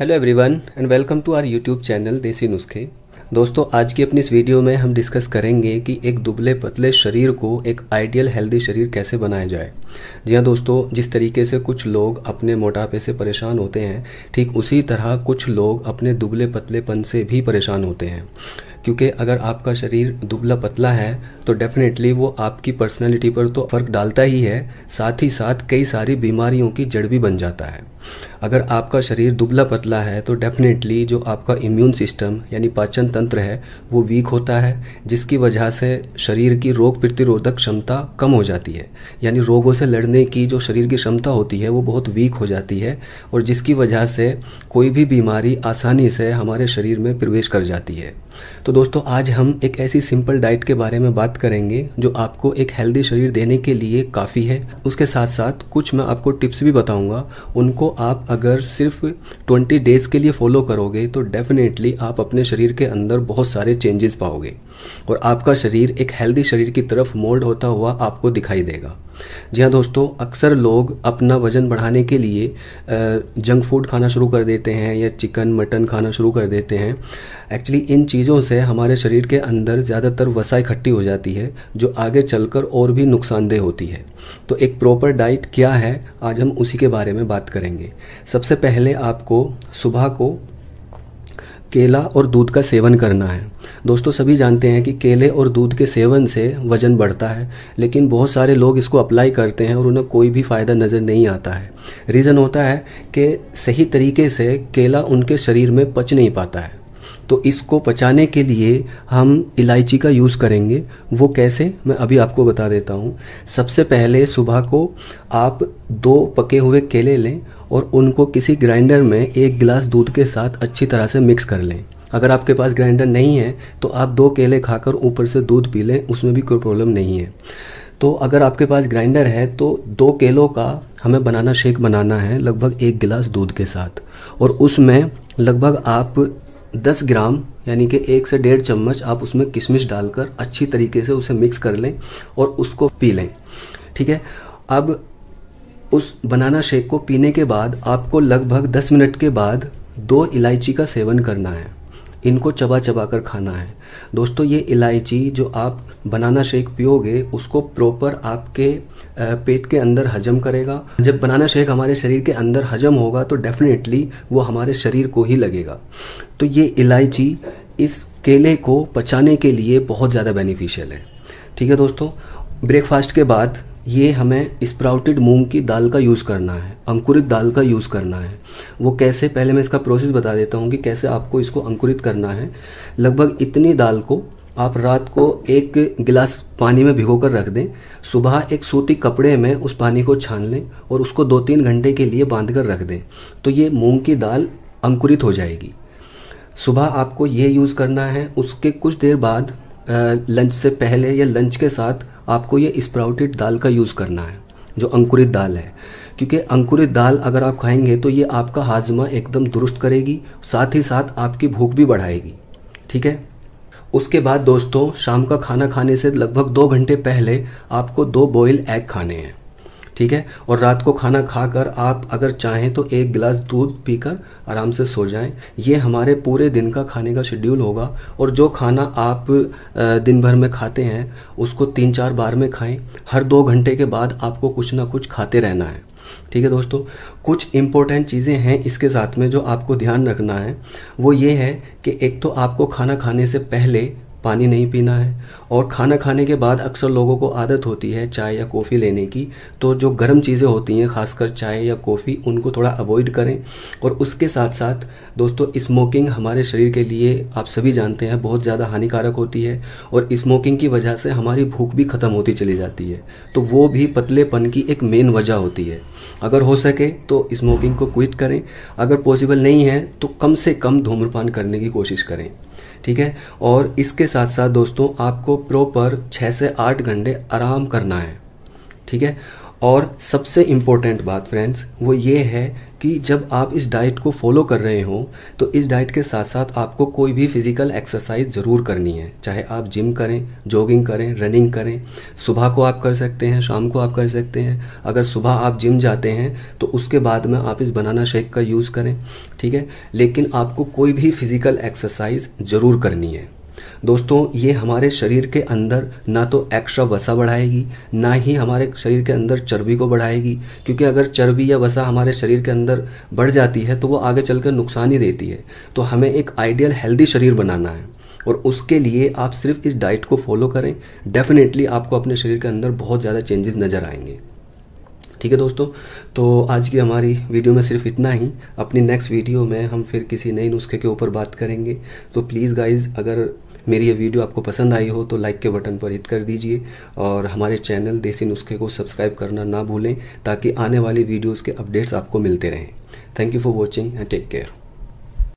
Hello everyone and welcome to our YouTube channel Desi Nuskhe. दोस्तों, आज की अपनी इस वीडियो में हम डिस्कस करेंगे कि एक दुबले पतले शरीर को एक आइडियल हेल्दी शरीर कैसे बनाया जाए। जी हाँ दोस्तों, जिस तरीके से कुछ लोग अपने मोटापे से परेशान होते हैं, ठीक उसी तरह कुछ लोग अपने दुबले पतलेपन से भी परेशान होते हैं। क्योंकि अगर आपका शरीर दुबला पतला है तो डेफिनेटली वो आपकी पर्सनैलिटी पर तो फ़र्क डालता ही है, साथ ही साथ कई सारी बीमारियों की जड़ भी बन जाता है। अगर आपका शरीर दुबला पतला है तो डेफिनेटली जो आपका इम्यून सिस्टम यानी पाचन तंत्र है वो वीक होता है, जिसकी वजह से शरीर की रोग प्रतिरोधक क्षमता कम हो जाती है। यानी रोगों से लड़ने की जो शरीर की क्षमता होती है वो बहुत वीक हो जाती है, और जिसकी वजह से कोई भी बीमारी आसानी से हमारे शरीर में प्रवेश कर जाती है। तो दोस्तों, आज हम एक ऐसी सिंपल डाइट के बारे में बात करेंगे जो आपको एक हेल्दी शरीर देने के लिए काफ़ी है। उसके साथ साथ कुछ मैं आपको टिप्स भी बताऊंगा, उनको आप अगर सिर्फ 20 डेज़ के लिए फॉलो करोगे तो डेफिनेटली आप अपने शरीर के अंदर बहुत सारे चेंजेस पाओगे और आपका शरीर एक हेल्दी शरीर की तरफ मोल्ड होता हुआ आपको दिखाई देगा। जी हाँ दोस्तों, अक्सर लोग अपना वज़न बढ़ाने के लिए जंक फूड खाना शुरू कर देते हैं या चिकन मटन खाना शुरू कर देते हैं। एक्चुअली इन चीज़ों से हमारे शरीर के अंदर ज़्यादातर वसा इकट्ठी हो जाती है जो आगे चलकर और भी नुकसानदेह होती है। तो एक प्रॉपर डाइट क्या है, आज हम उसी के बारे में बात करेंगे। सबसे पहले आपको सुबह को केला और दूध का सेवन करना है। दोस्तों, सभी जानते हैं कि केले और दूध के सेवन से वज़न बढ़ता है, लेकिन बहुत सारे लोग इसको अप्लाई करते हैं और उन्हें कोई भी फ़ायदा नज़र नहीं आता है। रीज़न होता है कि सही तरीके से केला उनके शरीर में पच नहीं पाता है। तो इसको पचाने के लिए हम इलायची का यूज़ करेंगे। वो कैसे, मैं अभी आपको बता देता हूँ। सबसे पहले सुबह को आप 2 पके हुए केले लें और उनको किसी ग्राइंडर में 1 गिलास दूध के साथ अच्छी तरह से मिक्स कर लें। अगर आपके पास ग्राइंडर नहीं है तो आप 2 केले खाकर ऊपर से दूध पी लें, उसमें भी कोई प्रॉब्लम नहीं है। तो अगर आपके पास ग्राइंडर है तो 2 केलों का हमें बनाना शेक बनाना है लगभग 1 गिलास दूध के साथ, और उसमें लगभग आप 10 ग्राम यानी कि 1 से 1.5 चम्मच आप उसमें किशमिश डालकर अच्छी तरीके से उसे मिक्स कर लें और उसको पी लें। ठीक है। अब उस बनाना शेक को पीने के बाद आपको लगभग 10 मिनट के बाद 2 इलायची का सेवन करना है। इनको चबा चबा कर खाना है। दोस्तों, ये इलायची जो आप बनाना शेक पियोगे उसको प्रॉपर आपके पेट के अंदर हजम करेगा। जब बनाना शेक हमारे शरीर के अंदर हजम होगा तो डेफिनेटली वो हमारे शरीर को ही लगेगा। तो ये इलायची इस केले को पचाने के लिए बहुत ज़्यादा बेनिफिशियल है। ठीक है दोस्तों, ब्रेकफास्ट के बाद ये हमें स्प्राउटेड मूंग की दाल का यूज़ करना है, अंकुरित दाल का यूज़ करना है। वो कैसे, पहले मैं इसका प्रोसेस बता देता हूँ कि कैसे आपको इसको अंकुरित करना है। लगभग इतनी दाल को आप रात को 1 गिलास पानी में भिगोकर रख दें। सुबह एक सूती कपड़े में उस पानी को छान लें और उसको 2-3 घंटे के लिए बांध कर रख दें, तो ये मूंग की दाल अंकुरित हो जाएगी। सुबह आपको ये यूज़ करना है। उसके कुछ देर बाद लंच से पहले या लंच के साथ आपको ये स्प्राउटेड दाल का यूज़ करना है, जो अंकुरित दाल है। क्योंकि अंकुरित दाल अगर आप खाएंगे तो ये आपका हाजमा एकदम दुरुस्त करेगी, साथ ही साथ आपकी भूख भी बढ़ाएगी। ठीक है। उसके बाद दोस्तों, शाम का खाना खाने से लगभग 2 घंटे पहले आपको 2 बॉयल एग खाने हैं। ठीक है। और रात को खाना खाकर आप अगर चाहें तो 1 गिलास दूध पीकर आराम से सो जाएं। ये हमारे पूरे दिन का खाने का शेड्यूल होगा, और जो खाना आप दिन भर में खाते हैं उसको 3-4 बार में खाएं। हर 2 घंटे के बाद आपको कुछ ना कुछ खाते रहना है। ठीक है दोस्तों, कुछ इम्पोर्टेंट चीज़ें हैं इसके साथ में जो आपको ध्यान रखना है। वो ये है कि एक तो आपको खाना खाने से पहले पानी नहीं पीना है, और खाना खाने के बाद अक्सर लोगों को आदत होती है चाय या कॉफ़ी लेने की। तो जो गर्म चीज़ें होती हैं, खासकर चाय या कॉफ़ी, उनको थोड़ा अवॉइड करें। और उसके साथ साथ दोस्तों, स्मोकिंग हमारे शरीर के लिए आप सभी जानते हैं बहुत ज़्यादा हानिकारक होती है, और स्मोकिंग की वजह से हमारी भूख भी ख़त्म होती चली जाती है। तो वो भी पतलेपन की एक मेन वजह होती है। अगर हो सके तो स्मोकिंग को क्विट करें, अगर पॉसिबल नहीं है तो कम से कम धूम्रपान करने की कोशिश करें। ठीक है। और इसके साथ साथ दोस्तों, आपको प्रॉपर 6 से 8 घंटे आराम करना है। ठीक है। और सबसे इम्पोर्टेंट बात फ्रेंड्स वो ये है कि जब आप इस डाइट को फॉलो कर रहे हो तो इस डाइट के साथ साथ आपको कोई भी फिजिकल एक्सरसाइज ज़रूर करनी है। चाहे आप जिम करें, जॉगिंग करें, रनिंग करें। सुबह को आप कर सकते हैं, शाम को आप कर सकते हैं। अगर सुबह आप जिम जाते हैं तो उसके बाद में आप इस बनाना शेक का यूज़ करें, ठीक है। लेकिन आपको कोई भी फिजिकल एक्सरसाइज ज़रूर करनी है। दोस्तों ये हमारे शरीर के अंदर ना तो एक्स्ट्रा वसा बढ़ाएगी, ना ही हमारे शरीर के अंदर चर्बी को बढ़ाएगी, क्योंकि अगर चर्बी या वसा हमारे शरीर के अंदर बढ़ जाती है तो वो आगे चलकर नुकसान ही देती है। तो हमें एक आइडियल हेल्दी शरीर बनाना है और उसके लिए आप सिर्फ इस डाइट को फॉलो करें। डेफिनेटली आपको अपने शरीर के अंदर बहुत ज़्यादा चेंजेस नज़र आएंगे। ठीक है दोस्तों, तो आज की हमारी वीडियो में सिर्फ इतना ही। अपनी नेक्स्ट वीडियो में हम फिर किसी नए नुस्खे के ऊपर बात करेंगे। तो प्लीज़ गाइज़, अगर मेरी ये वीडियो आपको पसंद आई हो तो लाइक के बटन पर हिट कर दीजिए और हमारे चैनल देसी नुस्खे को सब्सक्राइब करना ना भूलें ताकि आने वाली वीडियोज़ के अपडेट्स आपको मिलते रहें। Thank you for watching and take care.